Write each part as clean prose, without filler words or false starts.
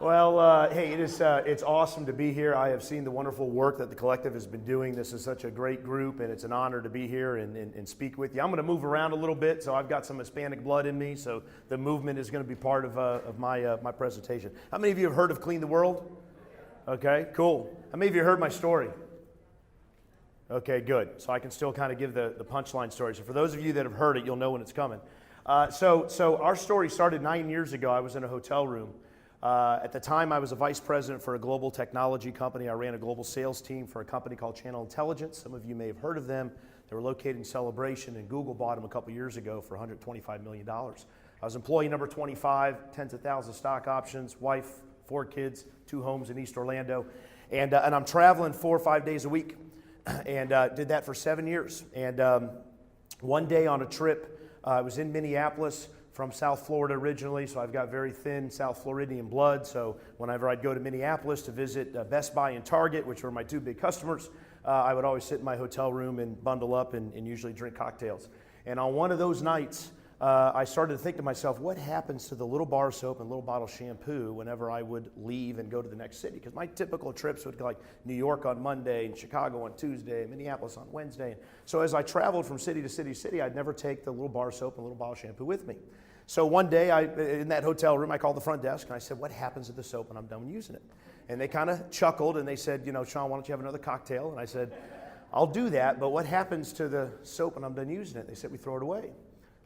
Well, hey, it's awesome to be here. I have seen the wonderful work that the collective has been doing. This is such a great group, and it's an honor to be here and speak with you. I'm going to move around a little bit, so I've got some Hispanic blood in me, so the movement is going to be part of my presentation. How many of you have heard of Clean the World? Okay, cool. How many of you heard my story? Okay, good. So I can still kind of give the punchline story. So for those of you that have heard it, you'll know when it's coming. So our story started 9 years ago. I was in a hotel room. At the time, I was a vice president for a global technology company. I ran a global sales team for a company called Channel Intelligence. Some of you may have heard of them. They were located in Celebration, and Google bought them a couple years ago for $125 million. I was employee number 25, tens of thousands of stock options, wife, 4 kids, 2 homes in East Orlando. And I'm traveling 4 or 5 days a week, and did that for 7 years. And one day on a trip, I was in Minneapolis, from South Florida originally, so I've got very thin South Floridian blood. So whenever I'd go to Minneapolis to visit Best Buy and Target, which were my 2 big customers, I would always sit in my hotel room and bundle up and usually drink cocktails. And on one of those nights, I started to think to myself, what happens to the little bar soap and little bottle shampoo whenever I would leave and go to the next city? Because my typical trips would go like New York on Monday, and Chicago on Tuesday, and Minneapolis on Wednesday. So as I traveled from city to city to city, I'd never take the little bar soap and little bottle shampoo with me. So one day, in that hotel room, I called the front desk and I said, what happens to the soap when I'm done using it? And they kind of chuckled and they said, Shawn, why don't you have another cocktail? And I said, I'll do that, but what happens to the soap when I'm done using it? They said, we throw it away.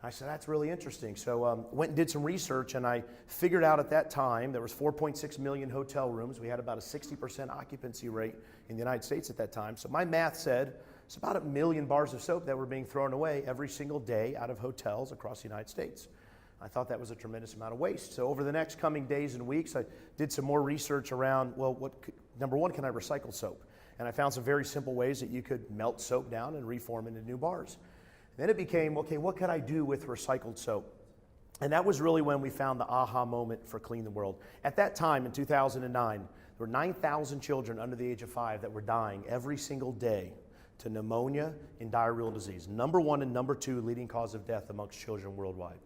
I said, that's really interesting. So went and did some research, and I figured out at that time there was 4.6 million hotel rooms. We had about a 60% occupancy rate in the United States at that time. So my math said it's about 1 million bars of soap that were being thrown away every single day out of hotels across the United States. I thought that was a tremendous amount of waste. So over the next coming days and weeks, I did some more research around, well, number one, can I recycle soap? And I found some very simple ways that you could melt soap down and reform into new bars. Then it became, okay, what could I do with recycled soap? And that was really when we found the aha moment for Clean the World. At that time, in 2009, there were 9,000 children under the age of 5 that were dying every single day to pneumonia and diarrheal disease. Number 1 and number 2 leading cause of death amongst children worldwide.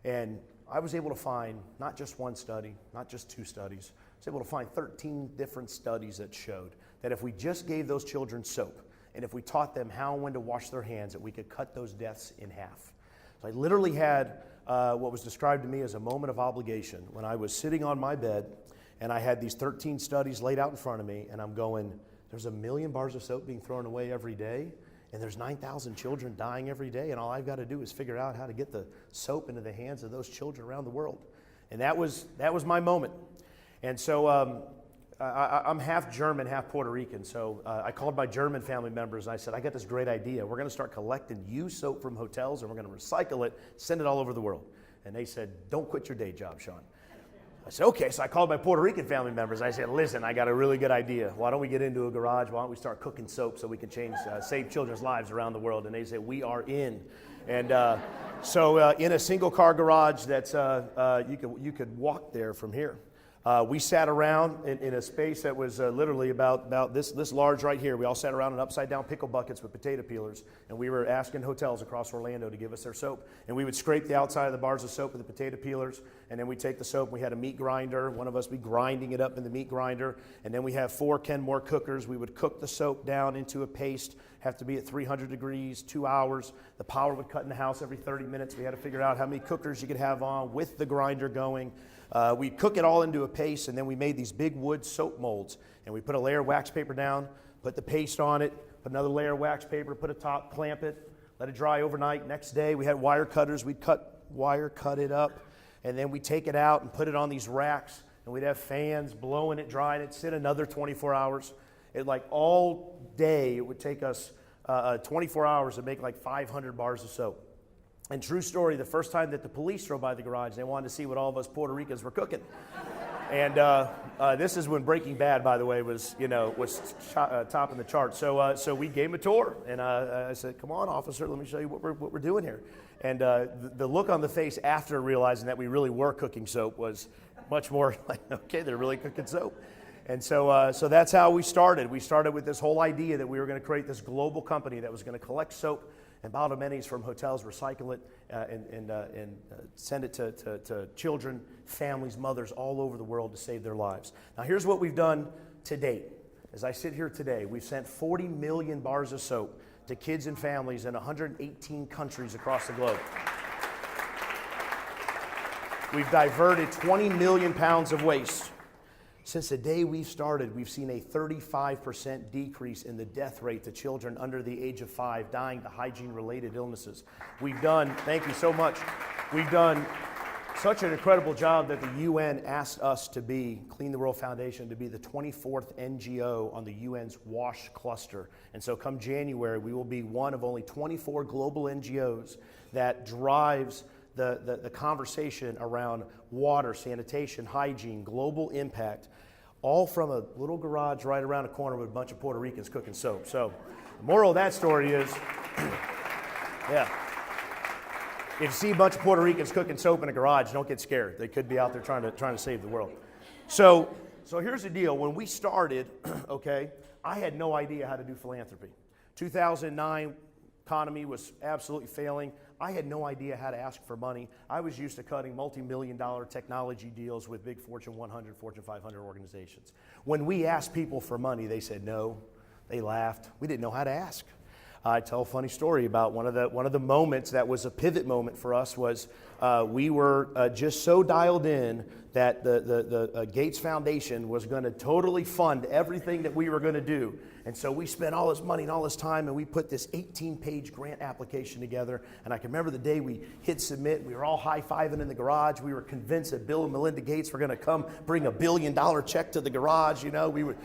And I was able to find not just 1 study, not just 2 studies. I was able to find 13 different studies that showed that if we just gave those children soap, and if we taught them how and when to wash their hands, that we could cut those deaths in half. So I literally had what was described to me as a moment of obligation when I was sitting on my bed and I had these 13 studies laid out in front of me, and I'm going, there's 1 million bars of soap being thrown away every day, and there's 9,000 children dying every day, and all I've got to do is figure out how to get the soap into the hands of those children around the world. And that was my moment. And so I'm half German, half Puerto Rican, so I called my German family members and I said, I got this great idea. We're going to start collecting used soap from hotels, and we're going to recycle it, send it all over the world. And they said, don't quit your day job, Shawn. I said, okay. So I called my Puerto Rican family members. I said, listen, I got a really good idea. Why don't we get into a garage? Why don't we start cooking soap so we can save children's lives around the world? And they said, we are in. And so in a single car garage that's, you could walk there from here. We sat around in a space that was literally about this large right here. We all sat around in upside down pickle buckets with potato peelers, and we were asking hotels across Orlando to give us their soap. And we would scrape the outside of the bars of soap with the potato peelers, and then we'd take the soap. We had a meat grinder. One of us would be grinding it up in the meat grinder, and then we have 4 Kenmore cookers. We would cook the soap down into a paste, have to be at 300 degrees, 2 hours. The power would cut in the house every 30 minutes. We had to figure out how many cookers you could have on with the grinder going. We cook it all into a paste, and then we made these big wood soap molds, and we put a layer of wax paper down, put the paste on it, put another layer of wax paper, put a top, clamp it, let it dry overnight. Next day we had wire cutters. We'd cut it up, and then we take it out and put it on these racks, and we'd have fans blowing it dry, and it'd sit another 24 hours. Like all day, it would take us 24 hours to make like 500 bars of soap. And true story, the first time that the police drove by the garage, they wanted to see what all of us Puerto Ricans were cooking. And this is when Breaking Bad, by the way, was topping the charts. So we gave him a tour, and I said, "Come on, officer, let me show you what we're doing here." And the look on the face after realizing that we really were cooking soap was much more like, "Okay, they're really cooking soap." And so that's how we started. We started with this whole idea that we were going to create this global company that was going to collect soap and bottled amenities from hotels, recycle it, and send it to children, families, mothers all over the world to save their lives. Now, here's what we've done to date. As I sit here today, we've sent 40 million bars of soap to kids and families in 118 countries across the globe. We've diverted 20 million pounds of waste. Since the day we started, we've seen a 35% decrease in the death rate to children under the age of 5 dying to hygiene-related illnesses. We've done, thank you so much, we've done such an incredible job that the UN asked us to be, Clean the World Foundation, to be the 24th NGO on the UN's WASH cluster. And so come January, we will be one of only 24 global NGOs that drives the conversation around water, sanitation, hygiene, global impact, all from a little garage right around the corner with a bunch of Puerto Ricans cooking soap. So the moral of that story is, yeah, if you see a bunch of Puerto Ricans cooking soap in a garage, don't get scared. They could be out there trying to save the world. So here's the deal. When we started, okay, I had no idea how to do philanthropy. 2009, economy was absolutely failing. I had no idea how to ask for money. I was used to cutting multi-million-dollar technology deals with big Fortune 100, Fortune 500 organizations. When we asked people for money, they said no. They laughed. We didn't know how to ask. I tell a funny story about one of the moments that was a pivot moment for us was we were just so dialed in that the Gates Foundation was going to totally fund everything that we were going to do. And so we spent all this money and all this time, and we put this 18-page grant application together. And I can remember the day we hit submit. We were all high-fiving in the garage. We were convinced that Bill and Melinda Gates were going to come bring $1 billion check to the garage. You know, we would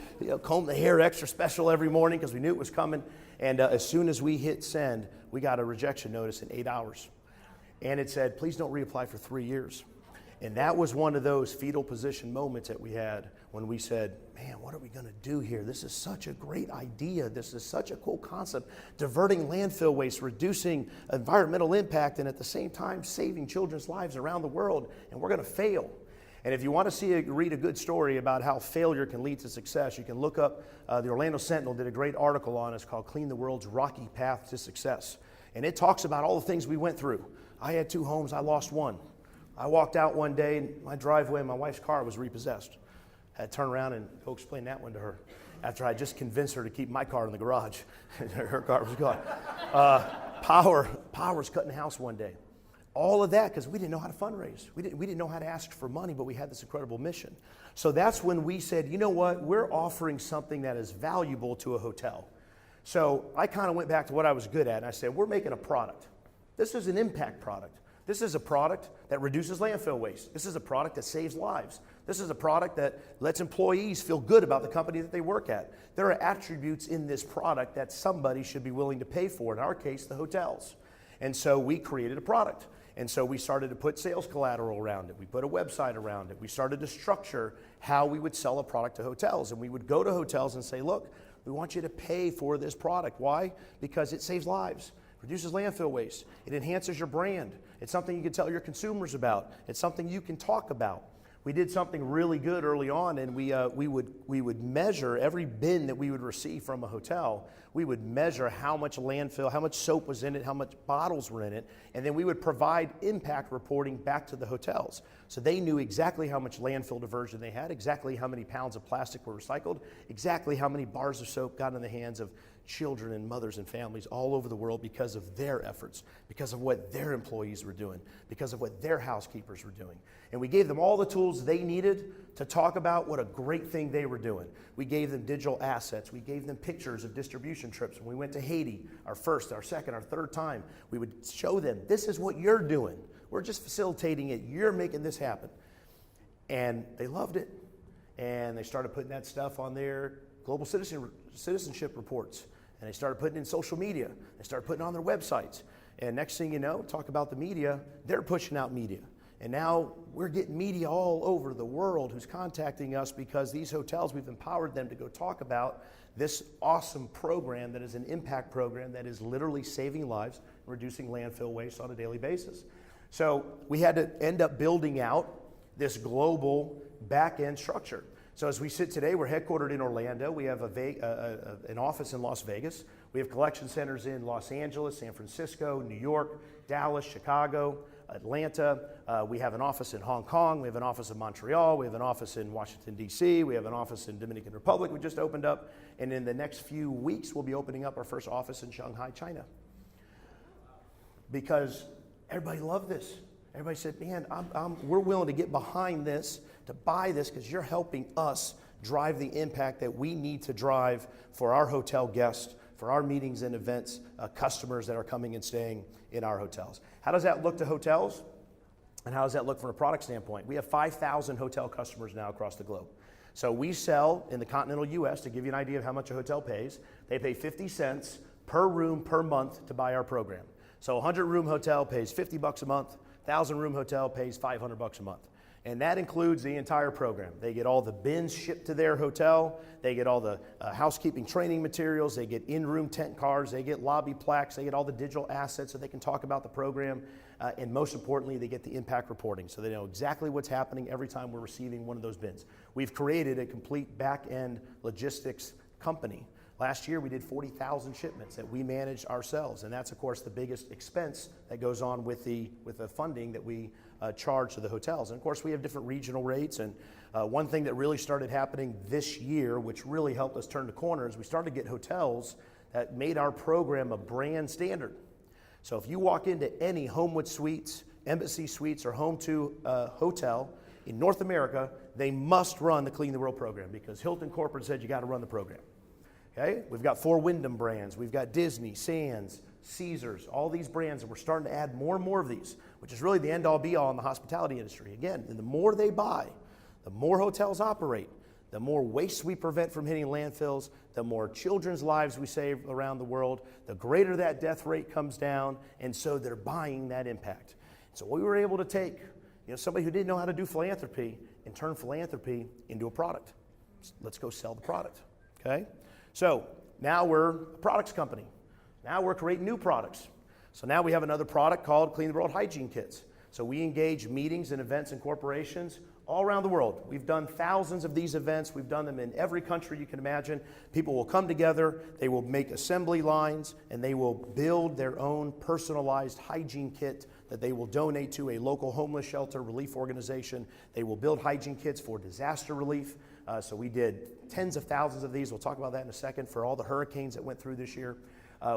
comb the hair extra special every morning because we knew it was coming. And as soon as we hit send, we got a rejection notice in 8 hours. And it said, please don't reapply for 3 years. And that was one of those fetal position moments that we had when we said, man, what are we going to do here? This is such a great idea. This is such a cool concept. Diverting landfill waste, reducing environmental impact, and at the same time saving children's lives around the world. And we're going to fail. And if you want to read a good story about how failure can lead to success, you can look up, the Orlando Sentinel did a great article on us called Clean the World's Rocky Path to Success. And it talks about all the things we went through. I had 2 homes, I lost one. I walked out one day, and my driveway, my wife's car was repossessed. I had to turn around and go explain that one to her after I just convinced her to keep my car in the garage. Her car was gone. Power's cutting the house one day. All of that because we didn't know how to fundraise. We didn't know how to ask for money, but we had this incredible mission. So that's when we said, you know what, we're offering something that is valuable to a hotel. So I kind of went back to what I was good at, and I said, we're making a product. This is an impact product. This is a product that reduces landfill waste. This is a product that saves lives. This is a product that lets employees feel good about the company that they work at. There are attributes in this product that somebody should be willing to pay for, in our case, the hotels. And so we created a product. And so we started to put sales collateral around it. We put a website around it. We started to structure how we would sell a product to hotels. And we would go to hotels and say, look, we want you to pay for this product. Why? Because it saves lives. Reduces landfill waste. It enhances your brand. It's something you can tell your consumers about. It's something you can talk about. We did something really good early on, and we would measure every bin that we would receive from a hotel. We would measure how much landfill, how much soap was in it, how much bottles were in it, and then we would provide impact reporting back to the hotels. So they knew exactly how much landfill diversion they had, exactly how many pounds of plastic were recycled, exactly how many bars of soap got in the hands of children and mothers and families all over the world because of their efforts, because of what their employees were doing, because of what their housekeepers were doing. And we gave them all the tools they needed to talk about what a great thing they were doing. We gave them digital assets. We gave them pictures of distribution trips. When we went to Haiti, our first, our second, our third time, we would show them, this is what you're doing. We're just facilitating it. You're making this happen. And they loved it. And they started putting that stuff on their global citizenship reports. And they started putting it in social media. They started putting it on their websites. And next thing you know, talk about the media, they're pushing out media. And now we're getting media all over the world who's contacting us because these hotels, we've empowered them to go talk about this awesome program that is an impact program that is literally saving lives, reducing landfill waste on a daily basis. So we had to end up building out this global back-end structure. So as we sit today, we're headquartered in Orlando. We have an office in Las Vegas. We have collection centers in Los Angeles, San Francisco, New York, Dallas, Chicago, Atlanta. We have an office in Hong Kong. We have an office in Montreal. We have an office in Washington, D.C. We have an office in Dominican Republic we just opened up. And in the next few weeks, we'll be opening up our first office in Shanghai, China. Because everybody loved this. Everybody said, man, we're willing to get behind this, to buy this, because you're helping us drive the impact that we need to drive for our hotel guests, for our meetings and events, customers that are coming and staying in our hotels. How does that look to hotels? And how does that look from a product standpoint? We have 5,000 hotel customers now across the globe. So we sell in the continental U.S., to give you an idea of how much a hotel pays, they pay 50 cents per room per month to buy our program. So a 100-room hotel pays $50 a month. 1,000-room hotel pays $500 a month. And that includes the entire program. They get all the bins shipped to their hotel. They get all the housekeeping training materials. They get in-room tent cars. They get lobby plaques. They get all the digital assets so they can talk about the program. And most importantly, they get the impact reporting. So they know exactly what's happening every time we're receiving one of those bins. We've created a complete back-end logistics company. Last year, we did 40,000 shipments that we managed ourselves, and that's, of course, the biggest expense that goes on with the funding that we charge to the hotels. And, of course, we have different regional rates, and one thing that really started happening this year, which really helped us turn the corner, is we started to get hotels that made our program a brand standard. So if you walk into any Homewood Suites, Embassy Suites, or Home2 hotel in North America, they must run the Clean the World program, because Hilton Corporate said you got to run the program. Okay, we've got 4 Wyndham brands, we've got Disney, Sands, Caesars, all these brands, and we're starting to add more and more of these, which is really the end-all be-all in the hospitality industry. Again, the more they buy, the more hotels operate, the more waste we prevent from hitting landfills, the more children's lives we save around the world, the greater that death rate comes down, and so they're buying that impact. So we were able to take, somebody who didn't know how to do philanthropy and turn philanthropy into a product. Let's go sell the product, okay? So now we're a products company. Now we're creating new products. So now we have another product called Clean the World Hygiene Kits. So we engage meetings and events and corporations all around the world. We've done thousands of these events. We've done them in every country you can imagine. People will come together, they will make assembly lines, and they will build their own personalized hygiene kit that they will donate to a local homeless shelter relief organization. They will build hygiene kits for disaster relief. So we did tens of thousands of these. We'll talk about that in a second for all the hurricanes that went through this year.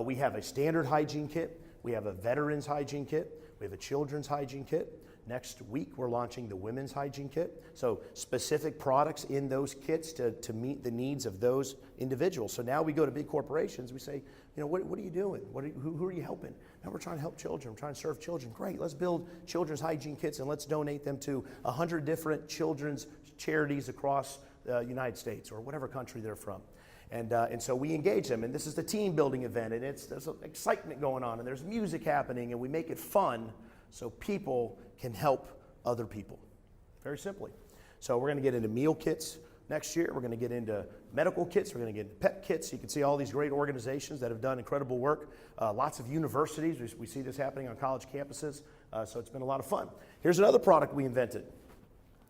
We have a standard hygiene kit. We have a veterans hygiene kit. We have a children's hygiene kit. Next week, we're launching the women's hygiene kit. So specific products in those kits to meet the needs of those individuals. So now we go to big corporations. We say, what are you doing? Who are you helping? Now we're trying to help children. We're trying to serve children. Great, let's build children's hygiene kits and let's donate them to 100 different children's charities across the United States or whatever country they're from. And so we engage them, and this is the team building event, and there's excitement going on, and there's music happening, and we make it fun so people can help other people, very simply. So we're going to get into meal kits next year. We're going to get into medical kits. We're going to get into pet kits. You can see all these great organizations that have done incredible work. Lots of universities. We see this happening on college campuses, so it's been a lot of fun. Here's another product we invented.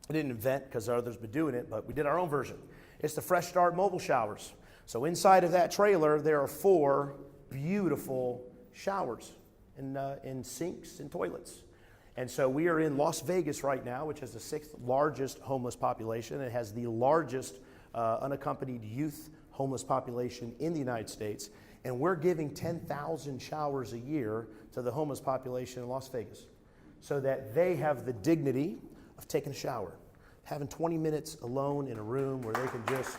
I didn't invent because others been doing it, but we did our own version. It's the Fresh Start mobile showers. So inside of that trailer, there are 4 beautiful showers and sinks and toilets. And so we are in Las Vegas right now, which has the 6th largest homeless population. It has the largest unaccompanied youth homeless population in the United States. And we're giving 10,000 showers a year to the homeless population in Las Vegas so that they have the dignity of taking a shower, having 20 minutes alone in a room where they can just,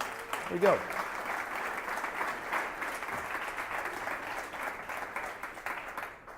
there you go.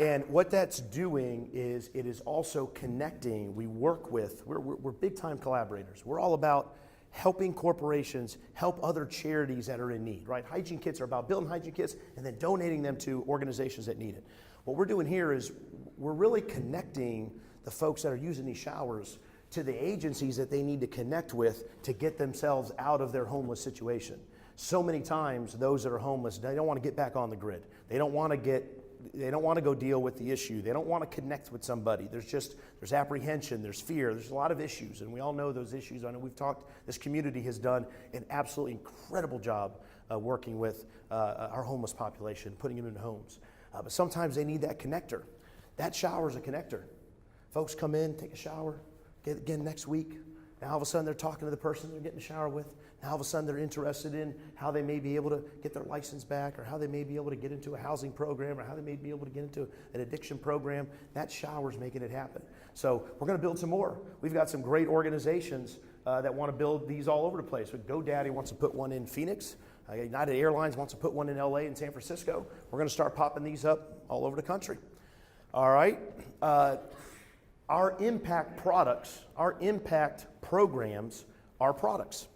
And what that's doing is it is also connecting. We're big time collaborators. We're all about helping corporations help other charities that are in need, right? Hygiene kits are about building hygiene kits and then donating them to organizations that need it. What we're doing here is we're really connecting the folks that are using these showers to the agencies that they need to connect with to get themselves out of their homeless situation. So many times, those that are homeless, they don't want to get back on the grid. They don't want to get they don't want to go deal with the issue. They don't want to connect with somebody. There's apprehension, there's fear, there's a lot of issues, and we all know those issues. I know we've talked, this community has done an absolutely incredible job working with our homeless population, putting them in homes. But sometimes they need that connector. That shower is a connector. Folks come in, take a shower, get again next week. Now all of a sudden they're talking to the person they're getting a shower with. Now all of a sudden they're interested in how they may be able to get their license back, or how they may be able to get into a housing program, or how they may be able to get into an addiction program. That shower's making it happen. So we're going to build some more. We've got some great organizations that want to build these all over the place. GoDaddy wants to put one in Phoenix. United Airlines wants to put one in LA and San Francisco. We're going to start popping these up all over the country. All right. Our impact products, our impact programs are products.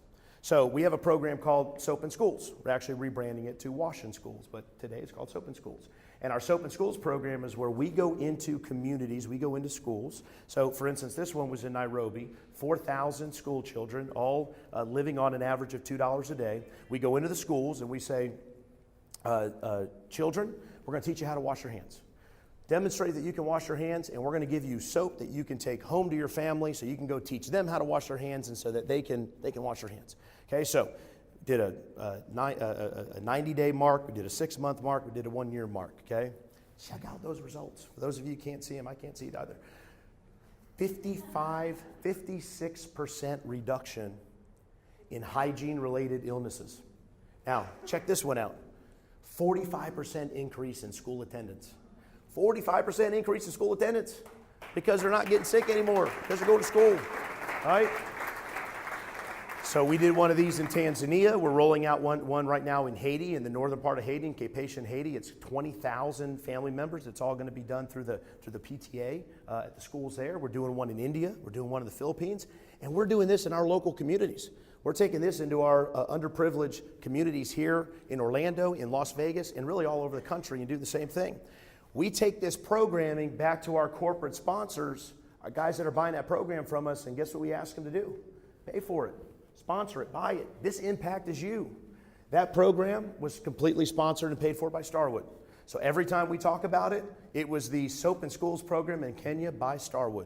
So we have a program called Soap in Schools. We're actually rebranding it to Wash in Schools, but today it's called Soap in Schools. And our Soap in Schools program is where we go into communities, we go into schools. So for instance, this one was in Nairobi, 4,000 school children, all living on an average of $2 a day. We go into the schools and we say, children, we're going to teach you how to wash your hands. Demonstrate that you can wash your hands, and we're going to give you soap that you can take home to your family so you can go teach them how to wash their hands, and so that they can wash their hands. Okay, so did a 90-day mark, we did a 6-month mark, we did a 1-year mark, okay? Check out those results. For those of you who can't see them, I can't see it either. 56% reduction in hygiene-related illnesses. Now, check this one out. 45% increase in school attendance. 45% increase in school attendance because they're not getting sick anymore, because they're going to school, right? So we did one of these in Tanzania. We're rolling out one right now in Haiti, in the northern part of Haiti, in Cape-Haitian Haiti. It's 20,000 family members. It's all going to be done through the PTA at the schools there. We're doing one in India. We're doing one in the Philippines. And we're doing this in our local communities. We're taking this into our underprivileged communities here in Orlando, in Las Vegas, and really all over the country, and do the same thing. We take this programming back to our corporate sponsors, our guys that are buying that program from us, and guess what we ask them to do? Pay for it, sponsor it, buy it. This impact is you. That program was completely sponsored and paid for by Starwood. So every time we talk about it, it was the Soap in Schools program in Kenya by Starwood.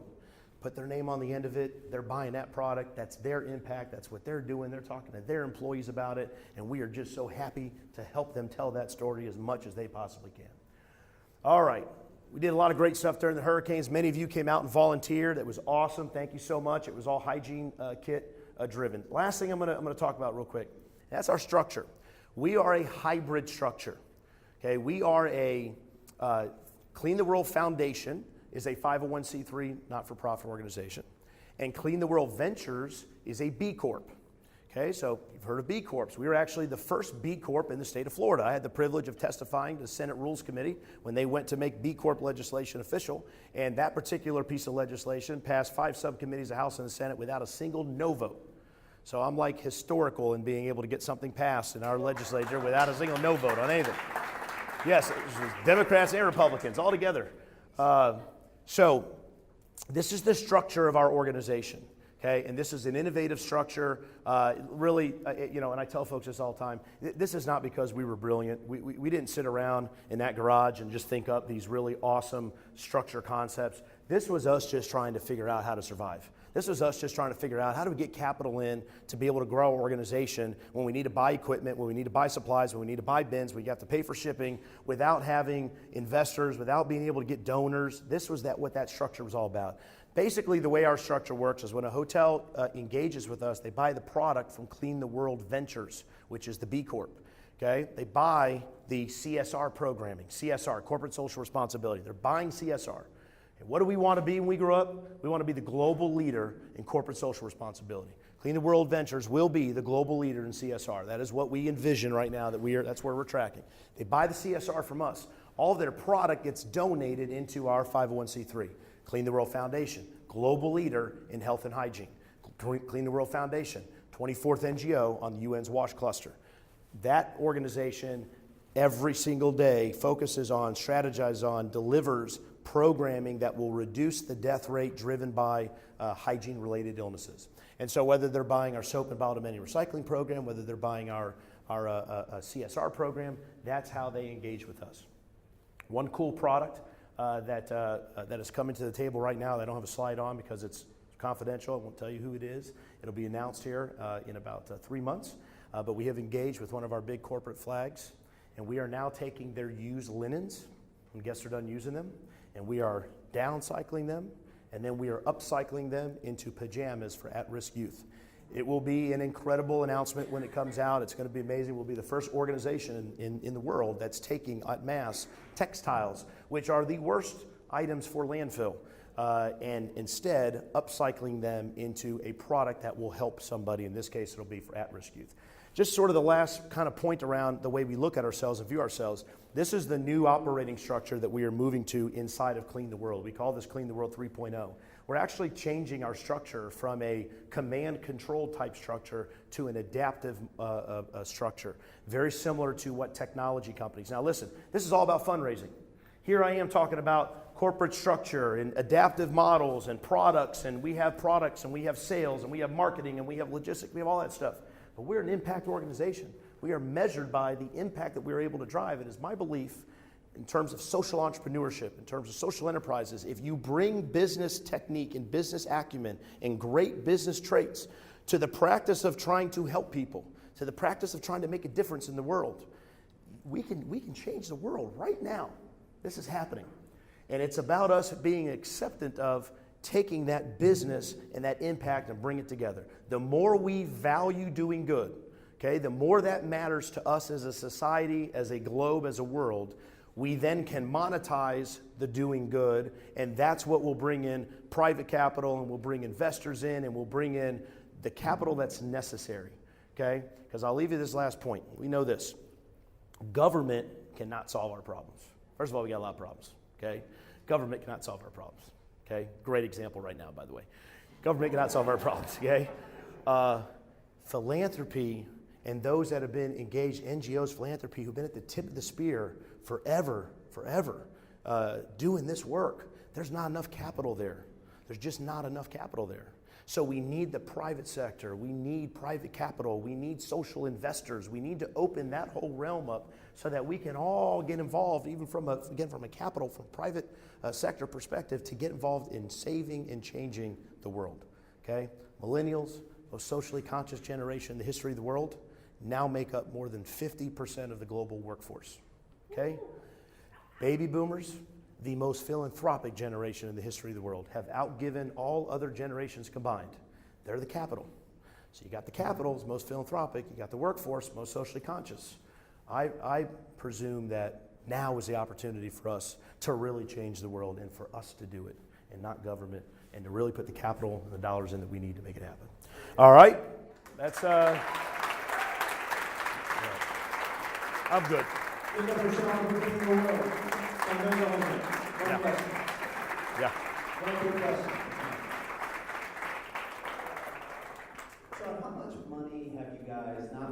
Put their name on the end of it, they're buying that product, that's their impact, that's what they're doing, they're talking to their employees about it, and we are just so happy to help them tell that story as much as they possibly can. All right, we did a lot of great stuff during the hurricanes. Many of you came out and volunteered. It was awesome. Thank you so much. It was all hygiene kit driven. Last thing I'm gonna talk about real quick, that's our structure. We are a hybrid structure. Okay, we are a Clean the World Foundation is a 501c3 not-for-profit organization, and Clean the World Ventures is a B Corp. Okay, so you've heard of B Corps. We were actually the first B Corp in the state of Florida. I had the privilege of testifying to the Senate Rules Committee when they went to make B Corp legislation official, and that particular piece of legislation passed 5 subcommittees, the House and the Senate, without a single no vote. So I'm like historical in being able to get something passed in our legislature without a single no vote on anything. Yes, it was Democrats and Republicans all together. So this is the structure of our organization. Okay, and this is an innovative structure, really, and I tell folks this all the time, this is not because we were brilliant. We didn't sit around in that garage and just think up these really awesome structure concepts. This was us just trying to figure out how to survive. This was us just trying to figure out how do we get capital in to be able to grow our organization when we need to buy equipment, when we need to buy supplies, when we need to buy bins, when you have to pay for shipping, without having investors, without being able to get donors. This was what that structure was all about. Basically, the way our structure works is when a hotel engages with us, they buy the product from Clean the World Ventures, which is the B Corp. Okay? They buy the CSR programming, CSR, Corporate Social Responsibility. They're buying CSR. And what do we want to be when we grow up? We want to be the global leader in corporate social responsibility. Clean the World Ventures will be the global leader in CSR. That is what we envision right now, that's where we're tracking. They buy the CSR from us. All of their product gets donated into our 501c3. Clean the World Foundation, global leader in health and hygiene. Clean the World Foundation, 24th NGO on the UN's WASH cluster. That organization every single day focuses on, strategizes on, delivers programming that will reduce the death rate driven by hygiene-related illnesses. And so whether they're buying our soap and bottle-mending recycling program, whether they're buying our CSR program, that's how they engage with us. One cool product that is coming to the table right now that I don't have a slide on because it's confidential. I won't tell you who it is. It'll be announced here in about 3 months. But we have engaged with one of our big corporate flags, and we are now taking their used linens when guests are done using them, and we are downcycling them, and then we are upcycling them into pajamas for at-risk youth. It will be an incredible announcement when it comes out. It's going to be amazing. We'll be the first organization in the world that's taking en masse textiles, which are the worst items for landfill, and instead upcycling them into a product that will help somebody. In this case, it'll be for at-risk youth. Just sort of the last kind of point around the way we look at ourselves and view ourselves. This is the new operating structure that we are moving to inside of Clean the World. We call this Clean the World 3.0. We're actually changing our structure from a command control type structure to an adaptive structure, very similar to what technology companies. Now listen, this is all about fundraising. Here I am talking about corporate structure and adaptive models and products, and we have sales, and we have marketing, and we have logistics, we have all that stuff. But we're an impact organization. We are measured by the impact that we're able to drive. It is my belief, in terms of social entrepreneurship, in terms of social enterprises, if you bring business technique and business acumen and great business traits to the practice of trying to help people, to the practice of trying to make a difference in the world, we can change the world right now. This is happening. And it's about us being acceptant of taking that business and that impact and bring it together. The more we value doing good, okay, the more that matters to us as a society, as a globe, as a world, we then can monetize the doing good, and that's what will bring in private capital, and we'll bring investors in, and we'll bring in the capital that's necessary, okay? Because I'll leave you this last point. We know this. Government cannot solve our problems. First of all, we got a lot of problems, okay? Government cannot solve our problems. Okay, great example right now, by the way. Government cannot solve our problems, okay? Philanthropy and those that have been engaged, NGOs, philanthropy, who've been at the tip of the spear forever, doing this work, there's not enough capital there. There's just not enough capital there. So we need the private sector, we need private capital, we need social investors, we need to open that whole realm up so that we can all get involved, even from a capital, from private sector perspective, to get involved in saving and changing the world, okay? Millennials, most socially conscious generation in the history of the world, now make up more than 50% of the global workforce, okay? Baby boomers, the most philanthropic generation in the history of the world, have outgiven all other generations combined. They're the capital. So you got the capital, most philanthropic, you got the workforce, most socially conscious. I presume that now is the opportunity for us to really change the world and for us to do it, and not government, and to really put the capital and the dollars in that we need to make it happen. All right? That's, I'm good. Yeah. One quick question. So how much money have you guys, not